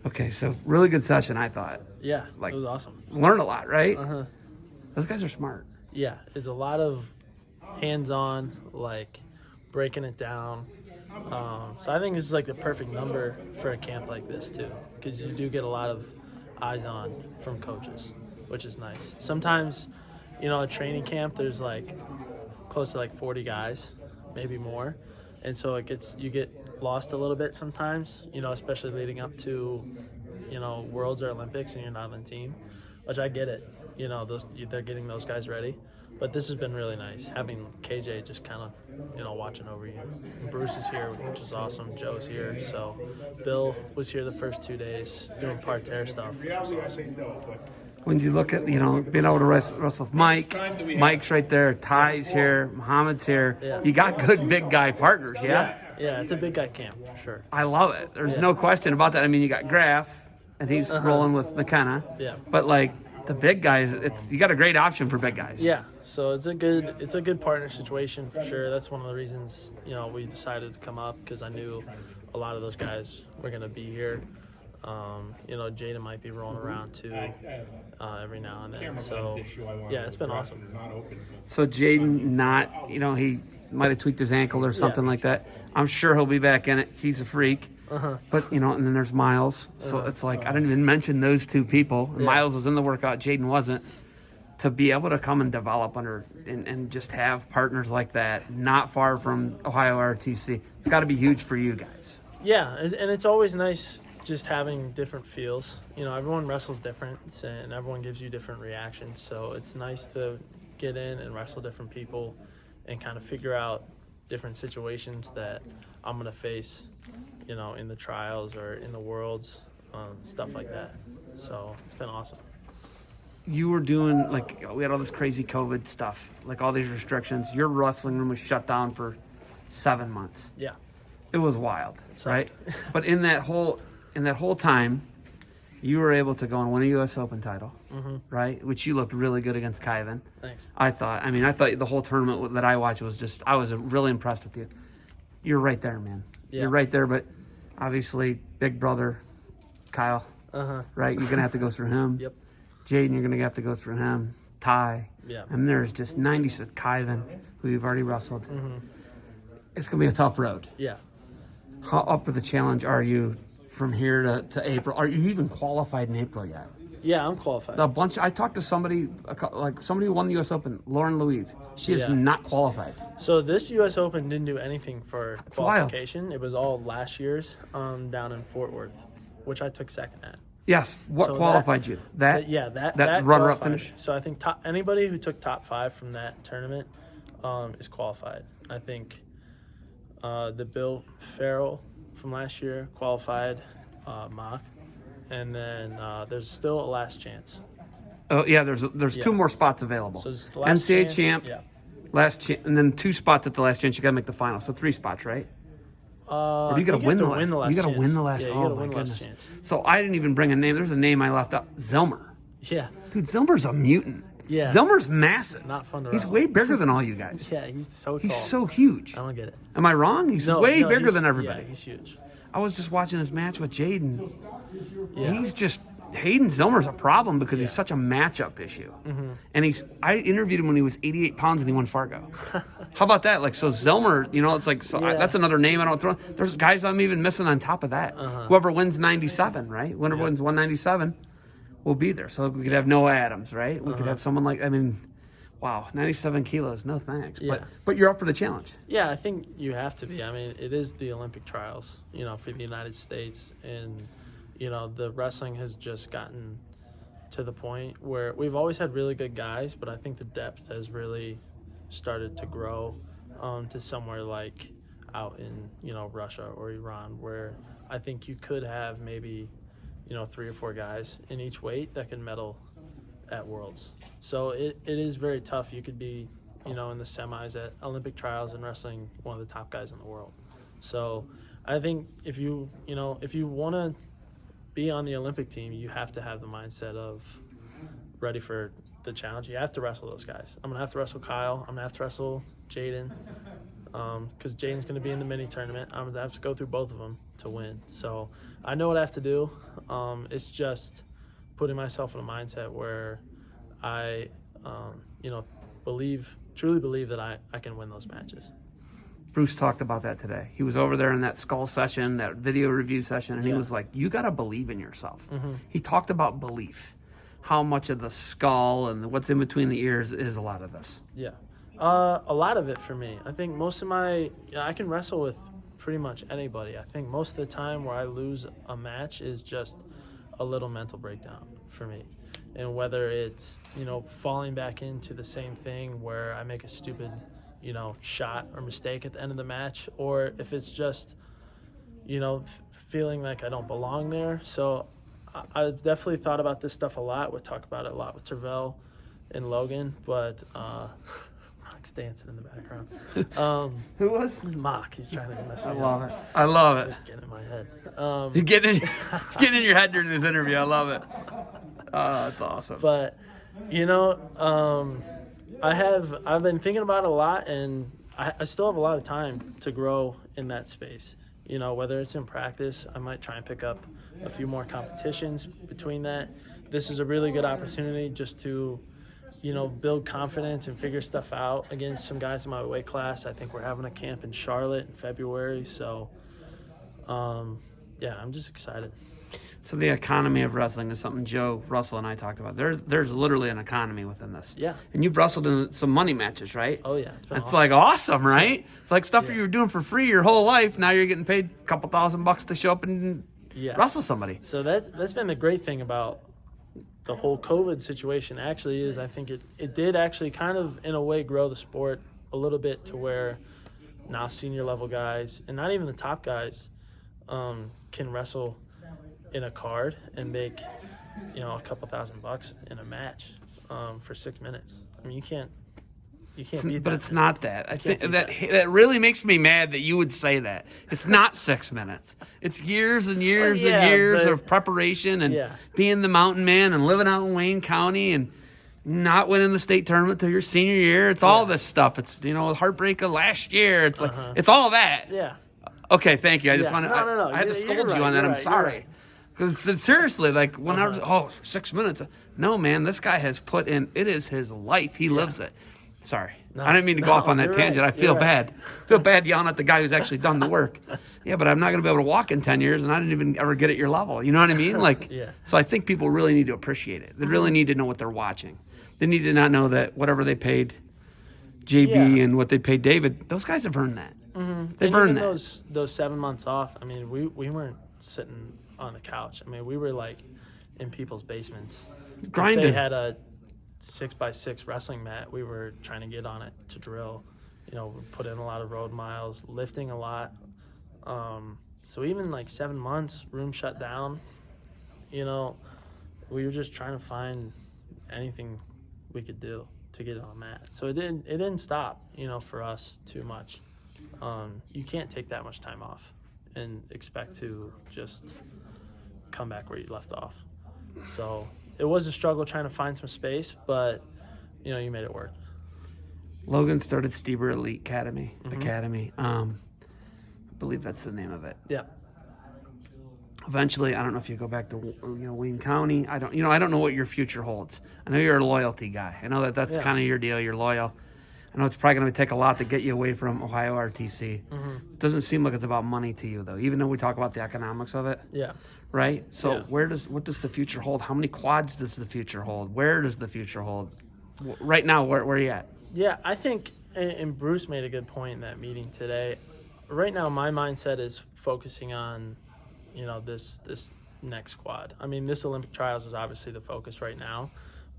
Okay, so really good session, I thought. Yeah, Like, it was awesome. Learn a lot, right? Uh-huh. Those guys are smart. Yeah, it's a lot of hands-on, like breaking it down. So I think this is like the perfect number for a camp like this too, because you do get a lot of eyes on from coaches, which is nice. Sometimes, a training camp there's like close to like 40 guys, maybe more, and so you get lost a little bit sometimes. Especially leading up to, Worlds or Olympics, and you're not on the team, which I get it. They're getting those guys ready. But this has been really nice, having KJ just kind of, watching over you. And Bruce is here, which is awesome. Joe's here. So Bill was here the first 2 days doing parterre stuff, which was awesome. When you look at, being able to wrestle with Mike, Mike's right there, Ty's here, Muhammad's here. Yeah. You got good big guy partners, yeah? Yeah, it's a big guy camp for sure. I love it. There's no question about that. I mean, you got Graf, and he's rolling with McKenna. Yeah. But, the big guys, you got a great option for big guys. Yeah, so it's a good partner situation for sure. That's one of the reasons we decided to come up, because I knew a lot of those guys were gonna be here. Jaden might be rolling around too every now and then. So yeah, it's been awesome. So Jaden he might have tweaked his ankle or something like that. I'm sure he'll be back in it. He's a freak. But, and then there's Miles. So it's like, I didn't even mention those two people. Yeah. Miles was in the workout. Jaden wasn't. To be able to come and develop and just have partners like that, not far from Ohio RTC, it's got to be huge for you guys. Yeah, and it's always nice just having different feels. Everyone wrestles different, and everyone gives you different reactions. So it's nice to get in and wrestle different people and kind of figure out different situations that I'm going to face, in the trials or in the worlds, stuff like that. So it's been awesome. You were doing, we had all this crazy COVID stuff, all these restrictions. Your wrestling room was shut down for 7 months. Yeah. It was wild, right? But in that whole time, you were able to go and win a U.S. Open title, right? Which you looked really good against Kyvan. Thanks. I thought the whole tournament that I watched I was really impressed with you. You're right there, man. Yeah. You're right there, but obviously, big brother, Kyle, right? You're going to have to go through him. Yep. Jaden, you're going to have to go through him. Ty. Yeah. And there's just 90s with Kyvan, who you've already wrestled. It's going to be a tough road. Yeah. How up for the challenge are you from here to April? Are you even qualified in April yet? Yeah, I'm qualified. I talked to somebody, somebody who won the U.S. Open, Lauren Louise. She is not qualified. So this U.S. Open didn't do anything for That's qualification. wild. It was all last year's down in Fort Worth, which I took second at. Yes. What So qualified you? That runner-up qualified. finish? So I think anybody who took top 5 from that tournament is qualified. I think the Bill Farrell from last year qualified, mock, and then there's still a last chance. Oh yeah, there's 2 more spots available. So it's the last NCAA chance, champ, last chance, and then 2 spots at the last chance. You got to make the final, so 3 spots, right? Or you got to win the last. You got to win the last. Yeah, oh my goodness. So I didn't even bring a name. There's a name I left out. Zilmer. Yeah. Dude, Zilmer's a mutant. Yeah. Zilmer's massive. Not fun to He's wrestle. way bigger than all you guys. Yeah, he's so tall. He's so huge. I don't get it. Am I wrong? He's way bigger than everybody. Yeah, he's huge. I was just watching his match with Jaden. Yeah. He's just Hayden Zilmer's a problem because he's such a matchup issue. And I interviewed him when he was 88 pounds and he won Fargo. How about that? So Zilmer, it's that's another name I don't throw. There's guys I'm even missing on top of that. Whoever wins 97, right? Whoever wins 197 will be there. So we could have Noah Adams, right? We could have someone wow, 97 kilos, no thanks. Yeah. But you're up for the challenge. Yeah, I think you have to be. I mean, it is the Olympic trials, for the United States. And, the wrestling has just gotten to the point where we've always had really good guys, but I think the depth has really started to grow to somewhere like out in, Russia or Iran, where I think you could have maybe, 3 or 4 guys in each weight that can medal at Worlds. So it is very tough. You could be, in the semis at Olympic trials and wrestling one of the top guys in the world. So I think if you want to be on the Olympic team, you have to have the mindset of ready for the challenge. You have to wrestle those guys. I'm going to have to wrestle Kyle. I'm going to have to wrestle Jaden. because Jaden's going to be in the mini tournament. I'm going to have to go through both of them to win. So I know what I have to do. It's just putting myself in a mindset where I, truly believe that I can win those matches. Bruce talked about that today. He was over there in that skull session, that video review session, and he was like, you got to believe in yourself. He talked about belief, how much of the skull and what's in between the ears is a lot of this. Yeah. A lot of it for me. I think most of I can wrestle with pretty much anybody. I think most of the time where I lose a match is just a little mental breakdown for me. And whether it's, falling back into the same thing where I make a stupid, shot or mistake at the end of the match, or if it's just, feeling like I don't belong there. So I've definitely thought about this stuff a lot. We talk about it a lot with Tervel and Logan, but Mock's dancing in the background. Who was? Mock. He's trying to mess me up. I love it. Just getting in my head. You're getting in your head during this interview. I love it. Oh, that's awesome. But, I've been thinking about it a lot, and I still have a lot of time to grow in that space. Whether it's in practice, I might try and pick up a few more competitions between that. This is a really good opportunity just to, build confidence and figure stuff out against some guys in my weight class. I think we're having a camp in Charlotte in February. So, I'm just excited. So the economy of wrestling is something Joe Russell and I talked about. There's literally an economy within this. Yeah. And you've wrestled in some money matches, right? Oh, yeah. It's awesome. Like awesome, right? It's like stuff you were doing for free your whole life. Now you're getting paid a couple $1,000 to show up and wrestle somebody. So that's been the great thing about the whole COVID situation actually is I think it did actually kind of in a way grow the sport a little bit to where now senior level guys and not even the top guys can wrestle in a card and make a couple $1,000 in a match for 6 minutes. I mean you can't beat that. But it's not that. I think that really makes me mad that you would say that. It's not 6 minutes. It's years and years and years of preparation and being the mountain man and living out in Wayne County and not winning the state tournament till your senior year. It's all this stuff. It's heartbreak of last year. It's like it's all that. Yeah. Okay, thank you. I just want to. No. I had to scold you on that. I'm sorry. Because seriously, like when I was 6 minutes. No, man, this guy has put in. It is his life. He lives it. Sorry, I didn't mean to go off on that tangent. I feel bad. I feel bad yelling at the guy who's actually done the work. Yeah, but I'm not going to be able to walk in 10 years, and I didn't even ever get at your level. You know what I mean? Like, So I think people really need to appreciate it. They really need to know what they're watching. They need to not know that whatever they paid JB and what they paid David, those guys have earned that. They've earned that. Those 7 months off. I mean, we weren't sitting on the couch. I mean, we were like in people's basements. Grinding. If they had a 6x6 wrestling mat, we were trying to get on it to drill. We put in a lot of road miles, lifting a lot. So even like 7 months, room shut down. We were just trying to find anything we could do to get on a mat. So it didn't stop, for us too much. You can't take that much time off and expect to just come back where you left off. So it was a struggle trying to find some space, but you made it work. Logan started Stieber Elite Academy. I believe that's the name of it. Yeah. Eventually, I don't know if you go back to Wayne County. I don't know what your future holds. I know you're a loyalty guy. I know that's kind of your deal. You're loyal. I know it's probably going to take a lot to get you away from Ohio RTC. It doesn't seem like it's about money to you, though, even though we talk about the economics of it. Yeah. Right? So what does the future hold? How many quads does the future hold? Where does the future hold? Right now, where are you at? Yeah, I think, and Bruce made a good point in that meeting today. Right now, my mindset is focusing on, this next quad. I mean, this Olympic trials is obviously the focus right now,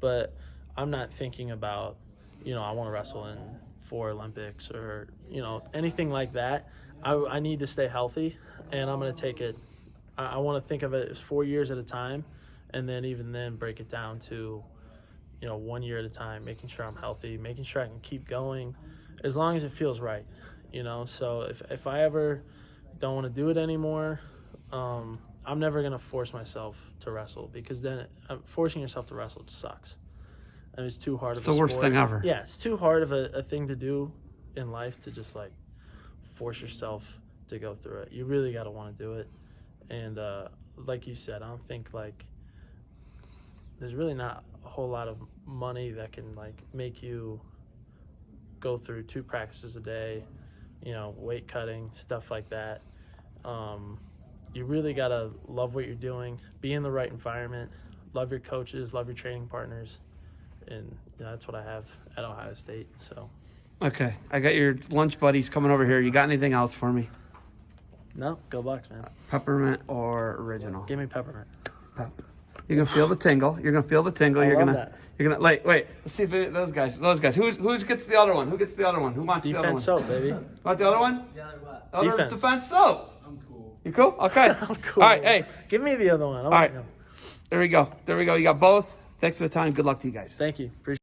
but I'm not thinking about, I want to wrestle in 4 Olympics or, anything like that. I need to stay healthy, and I'm going to take it. I want to think of it as 4 years at a time, and then even then break it down to, 1 year at a time, making sure I'm healthy, making sure I can keep going as long as it feels right, So if I ever don't want to do it anymore, I'm never going to force myself to wrestle, because then forcing yourself to wrestle sucks. I mean, it's too hard of a sport. It's the worst thing ever. Yeah, it's too hard of a thing to do in life to just like force yourself to go through it. You really got to want to do it. And like you said, I don't think like there's really not a whole lot of money that can like make you go through 2 practices a day, you know, weight cutting, stuff like that. You really got to love what you're doing, be in the right environment, love your coaches, love your training partners. And you know, that's what I have at Ohio State. So. Okay, I got your lunch buddies coming over here. You got anything else for me? No, go Bucks, man. Peppermint or original? Give me peppermint. You're gonna feel the tingle. You're gonna feel the tingle. You're gonna wait. Let's see if those guys. Who gets the other one? Who gets the other one? Who wants the other one? Defense soap, baby. Want the other one? The other what? Other defense soap. I'm cool. You cool? Okay. I'm cool. All right. Hey, give me the other one. all right. There we go. You got both. Thanks for the time. Good luck to you guys. Thank you. Appreciate it.